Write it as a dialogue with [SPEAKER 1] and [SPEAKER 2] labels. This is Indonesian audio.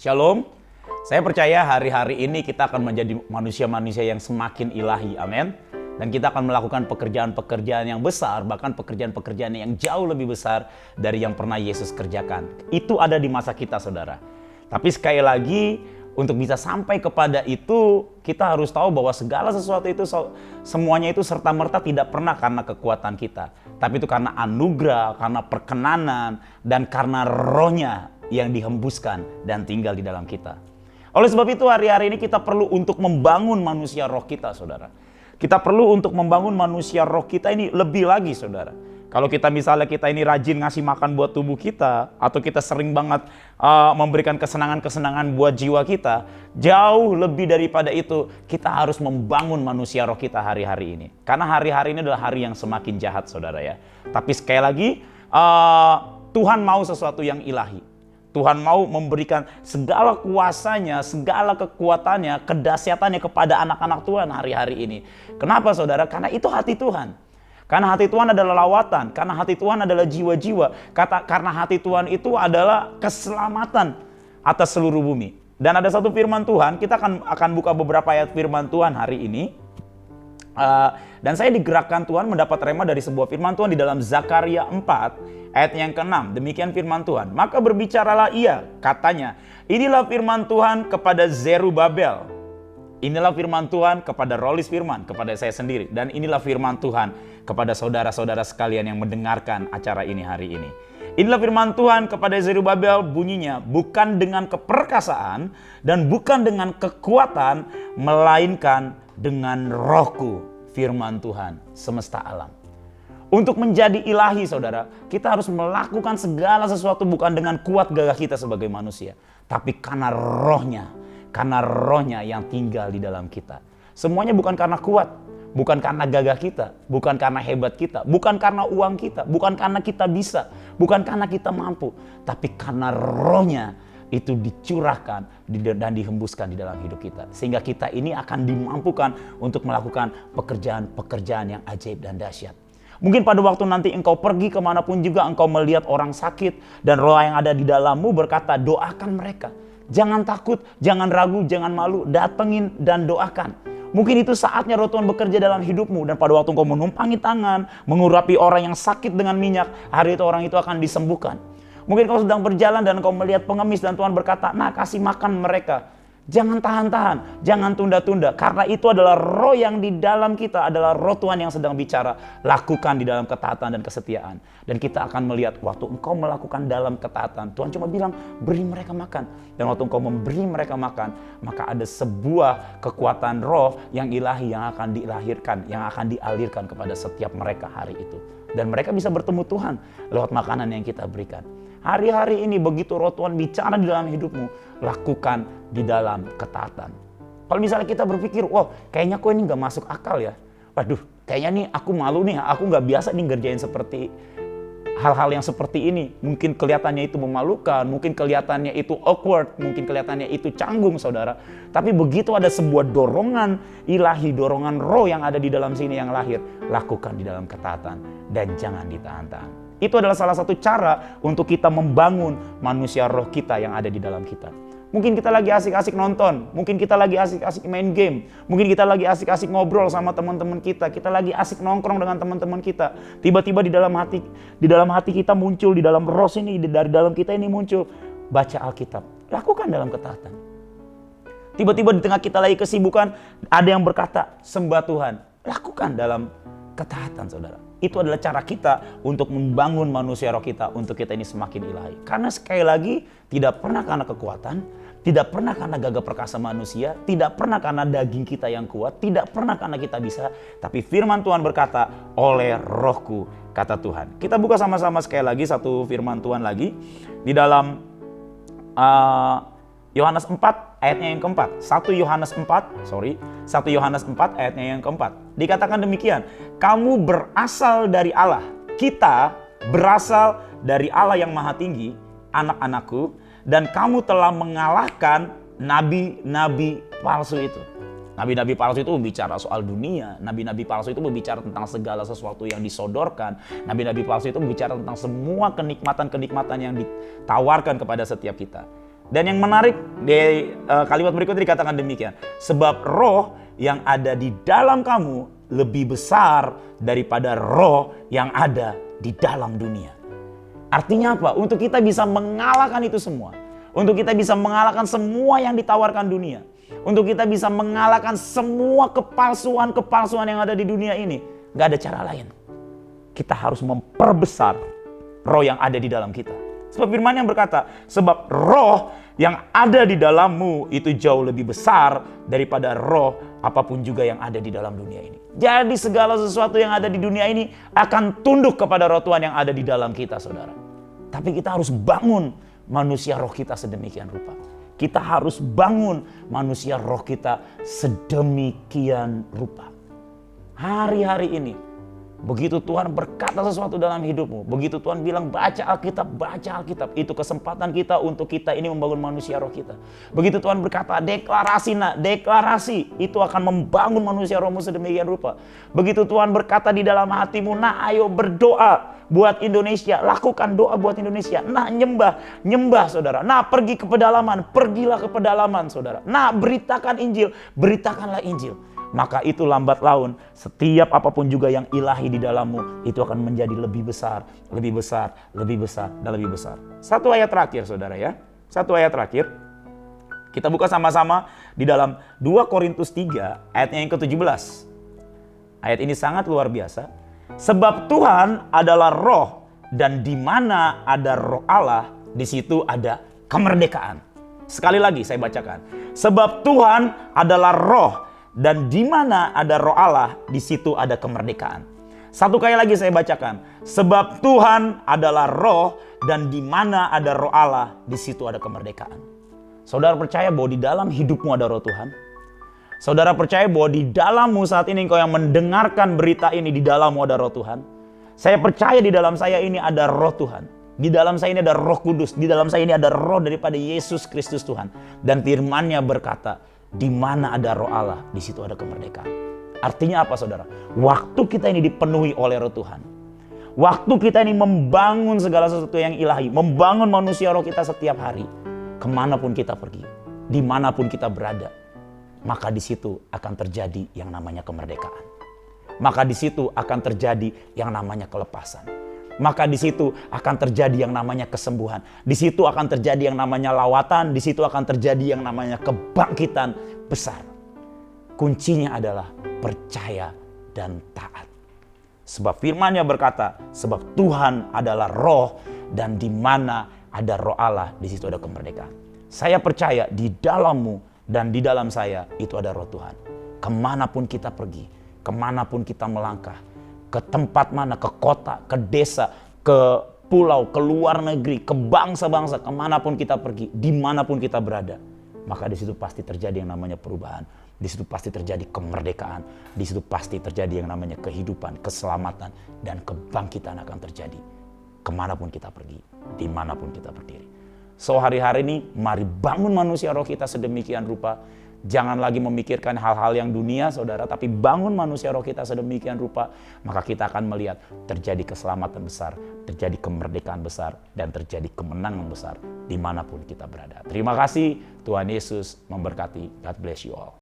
[SPEAKER 1] Shalom, saya percaya hari-hari ini kita akan menjadi manusia-manusia yang semakin ilahi, amin. Dan kita akan melakukan pekerjaan-pekerjaan yang besar, bahkan pekerjaan-pekerjaan yang jauh lebih besar dari yang pernah Yesus kerjakan. Itu ada di masa kita, saudara. Tapi sekali lagi, untuk bisa sampai kepada itu, kita harus tahu bahwa segala sesuatu itu, semuanya itu serta-merta tidak pernah karena kekuatan kita. Tapi itu karena anugerah, karena perkenanan, dan karena rohnya yang dihembuskan dan tinggal di dalam kita. Oleh sebab itu hari-hari ini kita perlu untuk membangun manusia roh kita, saudara. Kita perlu untuk membangun manusia roh kita ini lebih lagi, saudara. Kalau kita misalnya kita ini rajin ngasih makan buat tubuh kita, atau kita sering banget memberikan kesenangan-kesenangan buat jiwa kita, jauh lebih daripada itu, kita harus membangun manusia roh kita hari-hari ini. Karena hari-hari ini adalah hari yang semakin jahat, saudara ya. Tapi sekali lagi, Tuhan mau sesuatu yang ilahi. Tuhan mau memberikan segala kuasanya, segala kekuatannya, kedahsyatannya kepada anak-anak Tuhan hari-hari ini. Kenapa, saudara? Karena itu hati Tuhan. Karena hati Tuhan adalah lawatan, karena hati Tuhan adalah jiwa-jiwa, karena hati Tuhan itu adalah keselamatan atas seluruh bumi. Dan ada satu firman Tuhan, kita akan buka beberapa ayat firman Tuhan hari ini. Dan saya digerakkan Tuhan mendapat rema dari sebuah firman Tuhan di dalam Zakaria 4 ayat yang ke-6. Demikian firman Tuhan. Maka berbicaralah ia, katanya, inilah firman Tuhan kepada Zerubabel. Inilah firman Tuhan kepada Rolis Firman, kepada saya sendiri. Dan inilah firman Tuhan kepada saudara-saudara sekalian yang mendengarkan acara ini hari ini. Inilah firman Tuhan kepada Zerubabel, bunyinya, bukan dengan keperkasaan dan bukan dengan kekuatan, melainkan dengan rohku, firman Tuhan semesta alam. Untuk menjadi ilahi, saudara, kita harus melakukan segala sesuatu bukan dengan kuat gagah kita sebagai manusia, tapi karena rohnya yang tinggal di dalam kita. Semuanya bukan karena kuat, bukan karena gagah kita, bukan karena hebat kita, bukan karena uang kita, bukan karena kita bisa, bukan karena kita mampu, tapi karena rohnya itu dicurahkan dan dihembuskan di dalam hidup kita. Sehingga kita ini akan dimampukan untuk melakukan pekerjaan-pekerjaan yang ajaib dan dahsyat. Mungkin pada waktu nanti engkau pergi kemanapun juga engkau melihat orang sakit dan roh yang ada di dalammu berkata, doakan mereka. Jangan takut, jangan ragu, jangan malu, datengin dan doakan. Mungkin itu saatnya roh Tuhan bekerja dalam hidupmu. Dan pada waktu engkau menumpangi tangan, mengurapi orang yang sakit dengan minyak, hari itu orang itu akan disembuhkan. Mungkin kau sedang berjalan dan kau melihat pengemis dan Tuhan berkata, nah kasih makan mereka. Jangan tahan-tahan, jangan tunda-tunda. Karena itu adalah roh yang di dalam kita, adalah roh Tuhan yang sedang bicara. Lakukan di dalam ketaatan dan kesetiaan. Dan kita akan melihat waktu engkau melakukan dalam ketaatan, Tuhan cuma bilang, beri mereka makan. Dan waktu engkau memberi mereka makan, maka ada sebuah kekuatan roh yang ilahi yang akan dilahirkan, yang akan dialirkan kepada setiap mereka hari itu. Dan mereka bisa bertemu Tuhan lewat makanan yang kita berikan. Hari-hari ini begitu roh Tuhan bicara di dalam hidupmu, lakukan di dalam ketaatan. Kalau misalnya kita berpikir, wah kayaknya kok ini gak masuk akal ya. Waduh, kayaknya nih aku malu nih, aku gak biasa nih ngerjain seperti hal-hal yang seperti ini. Mungkin kelihatannya itu memalukan, mungkin kelihatannya itu awkward, mungkin kelihatannya itu canggung, saudara. Tapi begitu ada sebuah dorongan ilahi, dorongan roh yang ada di dalam sini yang lahir, lakukan di dalam ketaatan dan jangan ditahan-tahan. Itu adalah salah satu cara untuk kita membangun manusia roh kita yang ada di dalam kita. Mungkin kita lagi asik-asik nonton, mungkin kita lagi asik-asik main game, mungkin kita lagi asik-asik ngobrol sama teman-teman kita lagi asik nongkrong dengan teman-teman kita. Tiba-tiba di dalam hati kita muncul, di dalam roh ini, dari dalam kita ini muncul, baca Alkitab. Lakukan dalam ketaatan. Tiba-tiba di tengah kita lagi kesibukan, ada yang berkata, sembah Tuhan. Lakukan dalam ketaatan, saudara. Itu adalah cara kita untuk membangun manusia roh kita, untuk kita ini semakin ilahi. Karena sekali lagi, tidak pernah karena kekuatan, tidak pernah karena gagah perkasa manusia, tidak pernah karena daging kita yang kuat, tidak pernah karena kita bisa, tapi firman Tuhan berkata, oleh rohku, kata Tuhan. Kita buka sama-sama sekali lagi satu firman Tuhan lagi, di dalam Yohanes 4 ayatnya yang keempat. 1 Yohanes 4 ayatnya yang keempat. Dikatakan demikian, kamu berasal dari Allah, kita berasal dari Allah yang maha tinggi, anak-anakku, dan kamu telah mengalahkan nabi-nabi palsu itu. Nabi-nabi palsu itu berbicara soal dunia. Nabi-nabi palsu itu berbicara tentang segala sesuatu yang disodorkan. Nabi-nabi palsu itu berbicara tentang semua kenikmatan-kenikmatan yang ditawarkan kepada setiap kita. Dan yang menarik di kalimat berikutnya dikatakan demikian. Sebab roh yang ada di dalam kamu lebih besar daripada roh yang ada di dalam dunia. Artinya apa? Untuk kita bisa mengalahkan itu semua. Untuk kita bisa mengalahkan semua yang ditawarkan dunia. Untuk kita bisa mengalahkan semua kepalsuan-kepalsuan yang ada di dunia ini. Gak ada cara lain. Kita harus memperbesar roh yang ada di dalam kita. Sebab firman yang berkata, sebab roh yang ada di dalammu itu jauh lebih besar daripada roh apapun juga yang ada di dalam dunia ini. Jadi segala sesuatu yang ada di dunia ini akan tunduk kepada roh Tuhan yang ada di dalam kita, saudara. Tapi kita harus bangun manusia roh kita sedemikian rupa. Kita harus bangun manusia roh kita sedemikian rupa. Hari-hari ini, begitu Tuhan berkata sesuatu dalam hidupmu, begitu Tuhan bilang baca Alkitab, itu kesempatan kita untuk kita ini membangun manusia roh kita. Begitu Tuhan berkata deklarasi, itu akan membangun manusia rohmu sedemikian rupa. Begitu Tuhan berkata di dalam hatimu, nah ayo berdoa buat Indonesia, lakukan doa buat Indonesia. Nah nyembah saudara. Nah pergilah ke pedalaman saudara. Nah beritakanlah Injil. Maka itu lambat laun, setiap apapun juga yang ilahi di dalammu, itu akan menjadi lebih besar. Satu ayat terakhir saudara ya. Kita buka sama-sama di dalam 2 Korintus 3 ayatnya yang ke-17. Ayat ini sangat luar biasa. Sebab Tuhan adalah roh, dan di mana ada roh Allah, di situ ada kemerdekaan. Sekali lagi saya bacakan. Sebab Tuhan adalah roh, dan di mana ada roh Allah, di situ ada kemerdekaan. Satu kali lagi saya bacakan. Sebab Tuhan adalah roh, dan di mana ada roh Allah, di situ ada kemerdekaan. Saudara percaya bahwa di dalam hidupmu ada roh Tuhan? Saudara percaya bahwa di dalammu saat ini engkau yang mendengarkan berita ini, di dalammu ada roh Tuhan? Saya percaya di dalam saya ini ada roh Tuhan. Di dalam saya ini ada Roh Kudus. Di dalam saya ini ada roh daripada Yesus Kristus Tuhan. Dan firman-Nya berkata, di mana ada roh Allah, di situ ada kemerdekaan. Artinya apa saudara? Waktu kita ini dipenuhi oleh roh Tuhan. Waktu kita ini membangun segala sesuatu yang ilahi. Membangun manusia roh kita setiap hari. Kemanapun kita pergi. Dimanapun kita berada. Maka di situ akan terjadi yang namanya kemerdekaan. Maka di situ akan terjadi yang namanya kelepasan. Maka di situ akan terjadi yang namanya kesembuhan. Di situ akan terjadi yang namanya lawatan. Di situ akan terjadi yang namanya kebangkitan besar. Kuncinya adalah percaya dan taat. Sebab firman-Nya berkata, sebab Tuhan adalah roh, dan di mana ada roh Allah, di situ ada kemerdekaan. Saya percaya di dalammu dan di dalam saya itu ada roh Tuhan. Kemanapun kita pergi, kemanapun kita melangkah, ke tempat mana, ke kota, ke desa, ke pulau, ke luar negeri, ke bangsa-bangsa, kemanapun kita pergi, dimanapun kita berada, maka di situ pasti terjadi yang namanya perubahan. Di situ pasti terjadi kemerdekaan. Di situ pasti terjadi yang namanya kehidupan, keselamatan, dan kebangkitan akan terjadi. Kemanapun kita pergi, dimanapun kita berdiri. So hari-hari ini, mari bangun manusia roh kita sedemikian rupa. Jangan lagi memikirkan hal-hal yang dunia, saudara, tapi bangun manusia roh kita sedemikian rupa, maka kita akan melihat terjadi keselamatan besar, terjadi kemerdekaan besar, dan terjadi kemenangan besar dimanapun kita berada. Terima kasih, Tuhan Yesus memberkati. God bless you all.